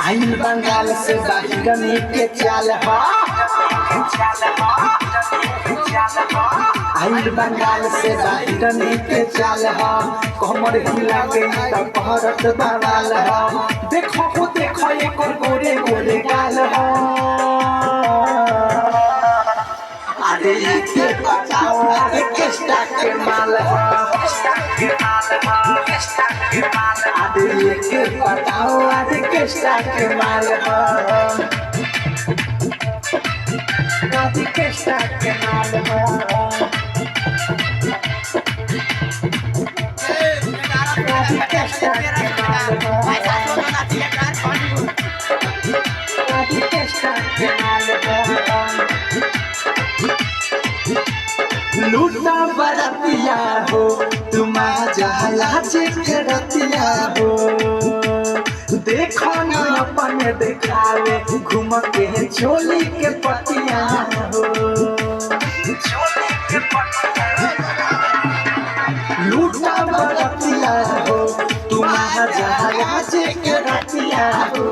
आइल बंगाल से बाहिरनी के चाल हा आइल बंगाल से बाहिरनी के चाल हा कमर हिला के तब भरत बवाल हा देखो एक गोरे गोरे गाल हा अरे के बताओ अरे किसका के माल हा अरे के बताओ अरे किसका के माल हा अरे किसका के माल हा अरे किसका के माल हा अरे किसका के माल हा लूटा बरतिया हो तुम्हारा जहाज के रतिया हो देखो ना अपने दिखावे घूम के चोली के पतिया हो लूटा बरतिया हो तुम्हारा जहाज के रतिया हो